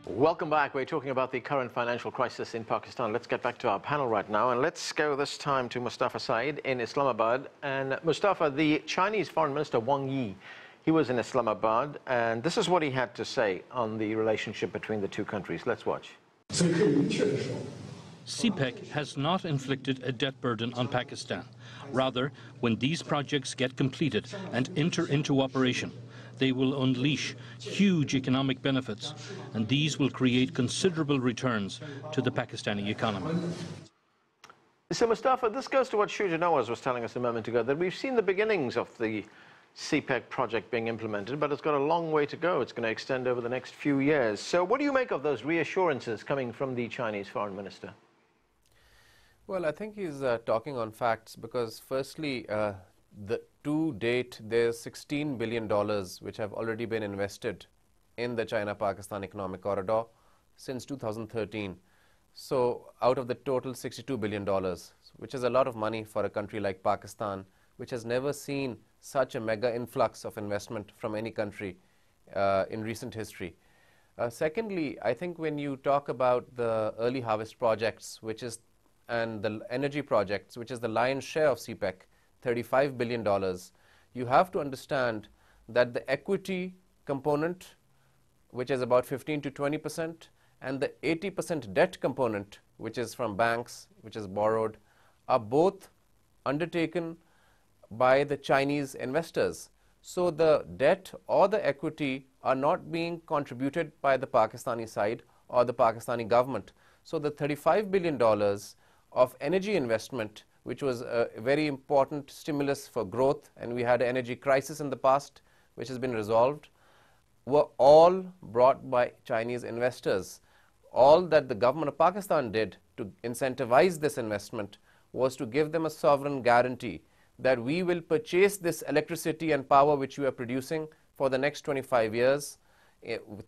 Welcome back. We're talking about the current financial crisis in Pakistan. Let's get back to our panel right now, and let's go this time to Mustafa Sayed in Islamabad. And Mustafa, the Chinese Foreign Minister Wang Yi, he was in Islamabad, and this is what he had to say on the relationship between the two countries. Let's watch. CPEC has not inflicted a debt burden on Pakistan. Rather, when these projects get completed and enter into operation, they will unleash huge economic benefits, and these will create considerable returns to the Pakistani economy. So, Mustafa, this goes to what Shuja Nawaz was telling us a moment ago, that we've seen the beginnings of the CPEC project being implemented, but it's got a long way to go. It's going to extend over the next few years. So what do you make of those reassurances coming from the Chinese foreign minister? Well, I think he's talking on facts because, firstly, to date, there's $16 billion which have already been invested in the China-Pakistan economic corridor since 2013. So out of the total $62 billion, which is a lot of money for a country like Pakistan, which has never seen such a mega influx of investment from any country in recent history. Secondly, I think when you talk about the early harvest projects, and the energy projects, which is the lion's share of CPEC, $35 billion, you have to understand that the equity component, which is about 15 to 20%, and the 80% debt component, which is from banks, which is borrowed, are both undertaken by the Chinese investors. So the debt or the equity are not being contributed by the Pakistani side or the Pakistani government. So the $35 billion of energy investment, which was a very important stimulus for growth, and we had an energy crisis in the past, which has been resolved, were all brought by Chinese investors. All that the government of Pakistan did to incentivize this investment was to give them a sovereign guarantee that we will purchase this electricity and power which you are producing for the next 25 years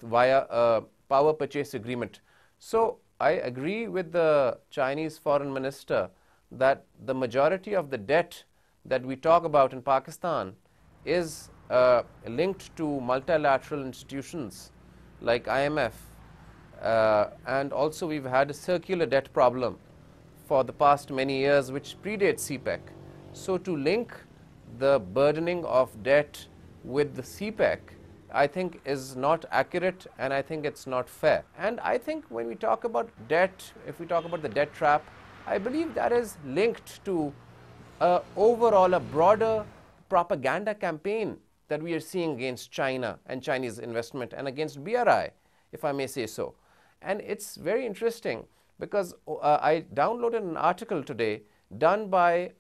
via a power purchase agreement. So I agree with the Chinese foreign minister that the majority of the debt that we talk about in Pakistan is linked to multilateral institutions like IMF, and also we've had a circular debt problem for the past many years which predates CPEC. So to link the burdening of debt with the CPEC, I think is not accurate, and I think it's not fair. And I think when we talk about debt, if we talk about the debt trap, I believe that is linked to overall a broader propaganda campaign that we are seeing against China and Chinese investment and against BRI, if I may say so. And it's very interesting because I downloaded an article today done by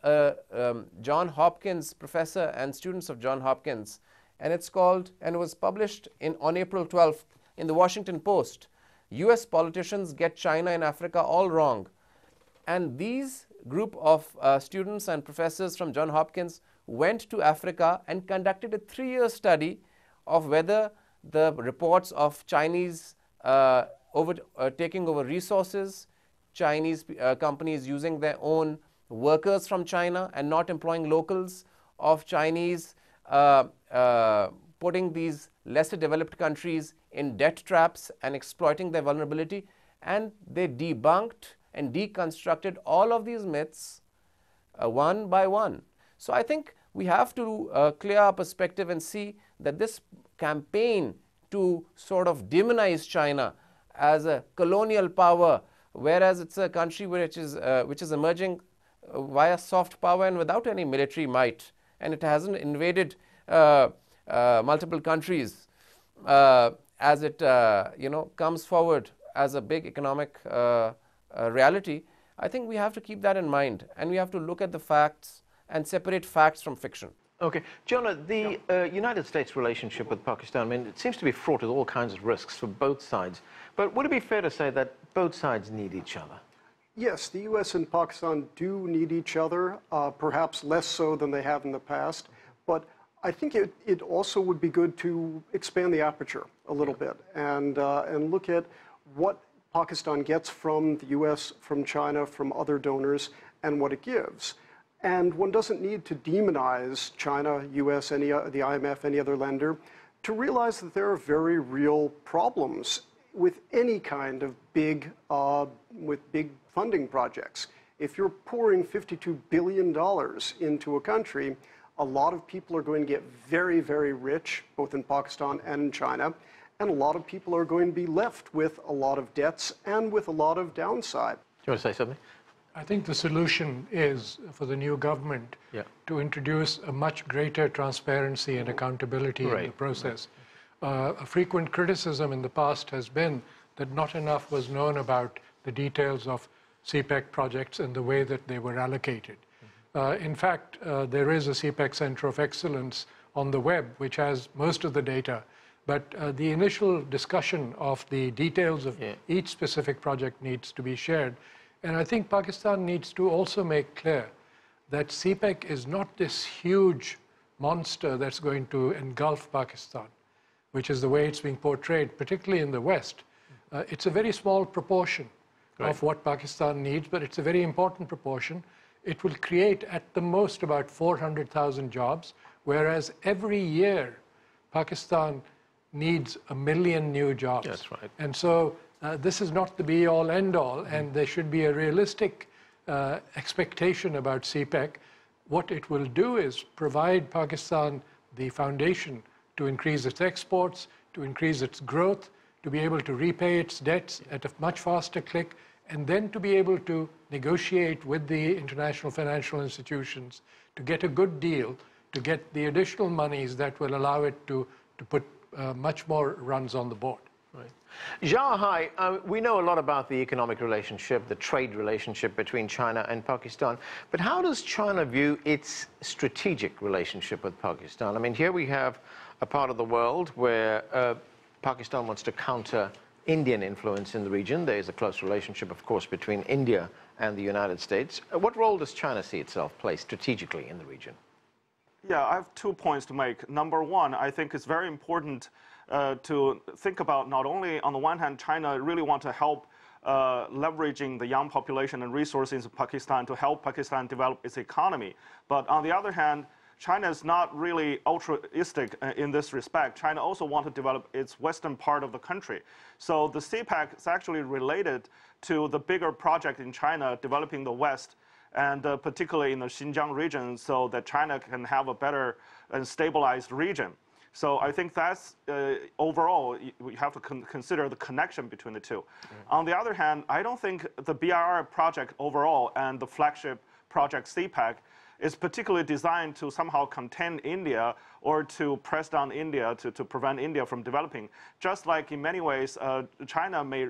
John Hopkins professor and students of John Hopkins, and it's called, and it was published on April 12th in the Washington Post, US politicians get China and Africa all wrong. And these group of students and professors from John Hopkins went to Africa and conducted a 3-year study of whether the reports of Chinese taking over resources, Chinese companies using their own workers from China and not employing locals, of Chinese putting these lesser developed countries in debt traps and exploiting their vulnerability, and they debunked and deconstructed all of these myths one by one. So I think we have to clear our perspective and see that this campaign to sort of demonize China as a colonial power, whereas it's a country which is emerging via soft power and without any military might, and it hasn't invaded multiple countries as it comes forward as a big economic reality. I think we have to keep that in mind, and we have to look at the facts and separate facts from fiction. Okay. Jonah, the United States relationship with Pakistan, I mean, it seems to be fraught with all kinds of risks for both sides. But would it be fair to say that both sides need each other? Yes, the U.S. and Pakistan do need each other, perhaps less so than they have in the past. But I think it also would be good to expand the aperture a little bit and look at what Pakistan gets from the U.S., from China, from other donors, and what it gives. And one doesn't need to demonize China, U.S., the IMF, any other lender, to realize that there are very real problems with any kind of big funding projects. If you're pouring $52 billion into a country, a lot of people are going to get very, very rich, both in Pakistan and in China, and a lot of people are going to be left with a lot of debts and with a lot of downside. Do you want to say something? I think the solution is for the new government to introduce a much greater transparency and accountability in the process. A frequent criticism in the past has been that not enough was known about the details of CPEC projects and the way that they were allocated. In fact, there is a CPEC Center of Excellence on the web, which has most of the data. But the initial discussion of the details of each specific project needs to be shared. And I think Pakistan needs to also make clear that CPEC is not this huge monster that's going to engulf Pakistan, which is the way it's being portrayed, particularly in the West. It's a very small proportion of what Pakistan needs, but it's a very important proportion. It will create at the most about 400,000 jobs, whereas every year Pakistan needs 1 million new jobs. That's right. And so this is not the be-all, end-all, and there should be a realistic expectation about CPEC. What it will do is provide Pakistan the foundation to increase its exports, to increase its growth, to be able to repay its debts at a much faster click, and then to be able to negotiate with the international financial institutions to get a good deal, to get the additional monies that will allow it to put much more runs on the board. Right. Zhao Hai, we know a lot about the economic relationship, the trade relationship between China and Pakistan, but how does China view its strategic relationship with Pakistan? I mean, here we have a part of the world where Pakistan wants to counter Indian influence in the region. There is a close relationship, of course, between India and the United States. What role does China see itself play strategically in the region? Yeah, I have 2 points to make. Number one, I think it's very important to think about not only, on the one hand, China really want to help leveraging the young population and resources in Pakistan to help Pakistan develop its economy. But on the other hand, China is not really altruistic in this respect. China also wants to develop its western part of the country. So the CPEC is actually related to the bigger project in China developing the West, and particularly in the Xinjiang region, so that China can have a better and stabilized region. So I think that's, overall, we have to consider the connection between the two. On the other hand, I don't think the BRI project overall and the flagship project CPEC is particularly designed to somehow contain India or to press down India to prevent India from developing. Just like in many ways, China may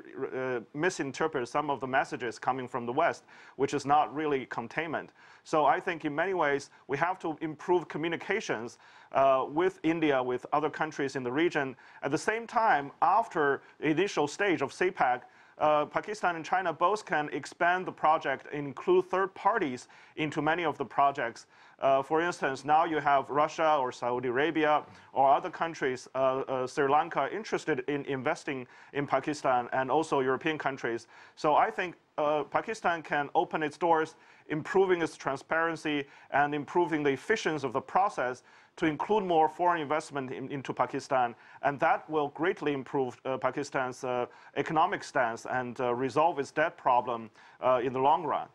misinterpret some of the messages coming from the West, which is not really containment. So I think in many ways, we have to improve communications with India, with other countries in the region. At the same time, after the initial stage of CPEC, Pakistan and China both can expand the project and include third parties into many of the projects. For instance, now you have Russia or Saudi Arabia or other countries, Sri Lanka, interested in investing in Pakistan, and also European countries. So I think Pakistan can open its doors, improving its transparency and improving the efficiency of the process to include more foreign investment into Pakistan. And that will greatly improve Pakistan's economic stance and resolve its debt problem in the long run.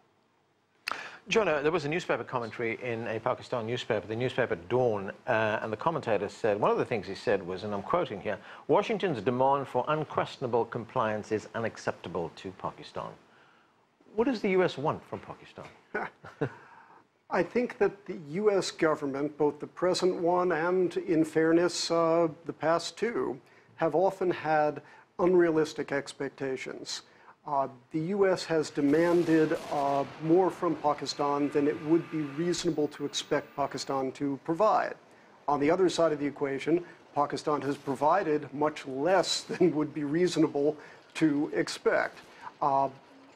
Jonah, there was a newspaper commentary in a Pakistan newspaper, the newspaper Dawn, and the commentator said, one of the things he said was, and I'm quoting here, Washington's demand for unquestionable compliance is unacceptable to Pakistan. What does the US want from Pakistan? I think that the U.S. government, both the present one and, in fairness, the past two, have often had unrealistic expectations. The U.S. has demanded more from Pakistan than it would be reasonable to expect Pakistan to provide. On the other side of the equation, Pakistan has provided much less than would be reasonable to expect.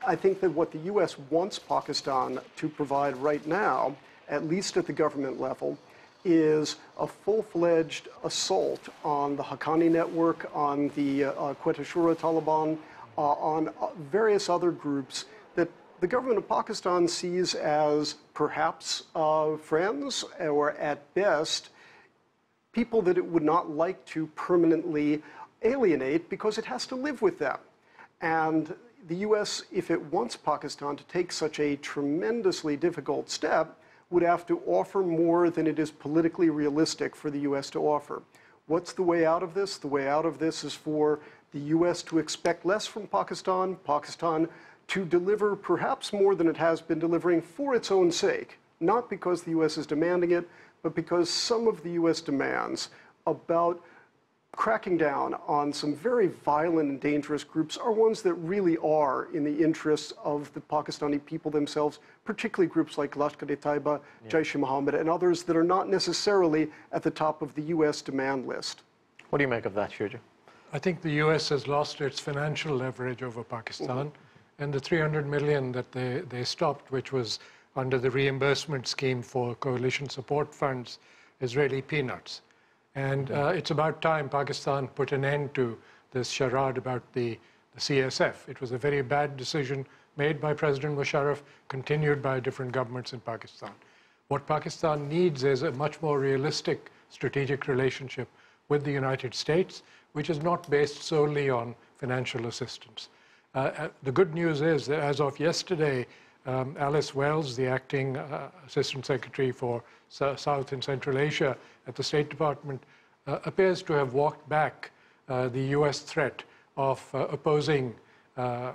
I think that what the U.S. wants Pakistan to provide right now, at least at the government level, is a full-fledged assault on the Haqqani network, on the Quetta Shura Taliban, on various other groups that the government of Pakistan sees as perhaps friends, or at best, people that it would not like to permanently alienate because it has to live with them. And the U.S., if it wants Pakistan to take such a tremendously difficult step, would have to offer more than it is politically realistic for the U.S. to offer. What's the way out of this? The way out of this is for the U.S. to expect less from Pakistan, Pakistan to deliver perhaps more than it has been delivering for its own sake, not because the U.S. is demanding it, but because some of the U.S. demands about cracking down on some very violent and dangerous groups are ones that really are in the interests of the Pakistani people themselves, particularly groups like Lashkar-e-Taiba, Jaish-e-Mohammed, and others that are not necessarily at the top of the U.S. demand list. What do you make of that, Shuja? I think the U.S. has lost its financial leverage over Pakistan, and the $300 million that they stopped, which was under the reimbursement scheme for coalition support funds, is really peanuts. And it's about time Pakistan put an end to this charade about the CSF. It was a very bad decision made by President Musharraf, continued by different governments in Pakistan. What Pakistan needs is a much more realistic strategic relationship with the United States, which is not based solely on financial assistance. The good news is that as of yesterday, Alice Wells, the acting Assistant Secretary for South and Central Asia at the State Department, appears to have walked back the U.S. threat of opposing a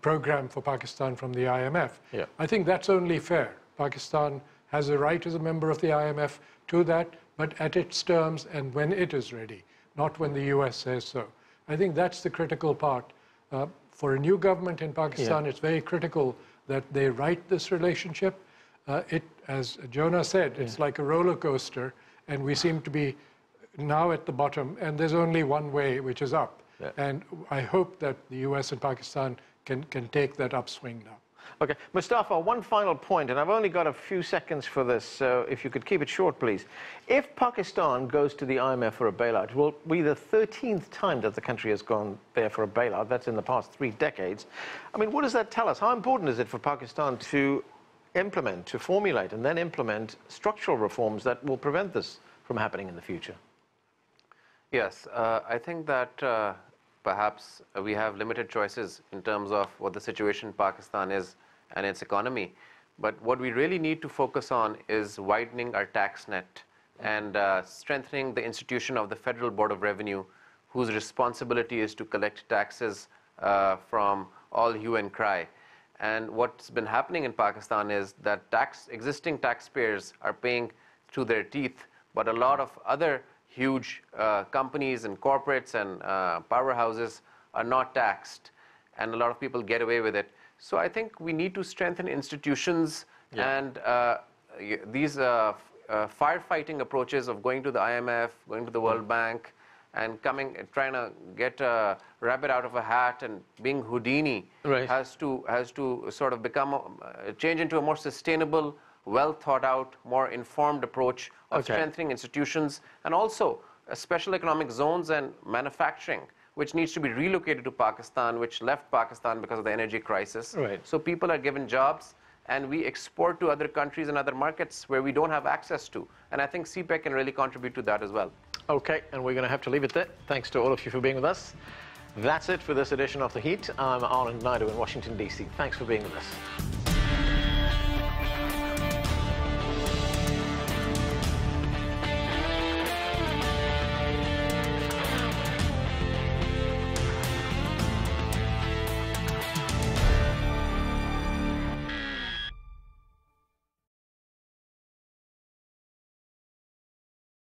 program for Pakistan from the IMF. Yeah. I think that's only fair. Pakistan has a right as a member of the IMF to that, but at its terms and when it is ready, not when the U.S. says so. I think that's the critical part. For a new government in Pakistan, it's very critical that they right this relationship. As Jonah said, it's like a roller coaster, and we seem to be now at the bottom, and there's only one way, which is up. Yeah. And I hope that the U.S. and Pakistan can take that upswing now. Okay, Mustafa, one final point, and I've only got a few seconds for this, so if you could keep it short, please. If Pakistan goes to the IMF for a bailout, it will be the 13th time that the country has gone there for a bailout. That's in the past 3 decades. I mean, what does that tell us? How important is it for Pakistan to implement, to formulate, and then implement structural reforms that will prevent this from happening in the future? Yes, I think that perhaps we have limited choices in terms of what the situation in Pakistan is and its economy. But what we really need to focus on is widening our tax net and strengthening the institution of the Federal Board of Revenue, whose responsibility is to collect taxes from all hue and cry. And what's been happening in Pakistan is that existing taxpayers are paying through their teeth, but a lot of other huge companies and corporates and powerhouses are not taxed, and a lot of people get away with it. So I think we need to strengthen institutions and these firefighting approaches of going to the IMF, going to the World Bank, and trying to get a rabbit out of a hat and being Houdini has to sort of change into a more sustainable, well thought out, more informed approach of strengthening institutions, and also special economic zones and manufacturing, which needs to be relocated to Pakistan, which left Pakistan because of the energy crisis. So people are given jobs, and we export to other countries and other markets where we don't have access to. And I think CPEC can really contribute to that as well. Okay, and we're going to have to leave it there. Thanks to all of you for being with us. That's it for this edition of The Heat. I'm Anand Naidu in Washington, D.C. Thanks for being with us.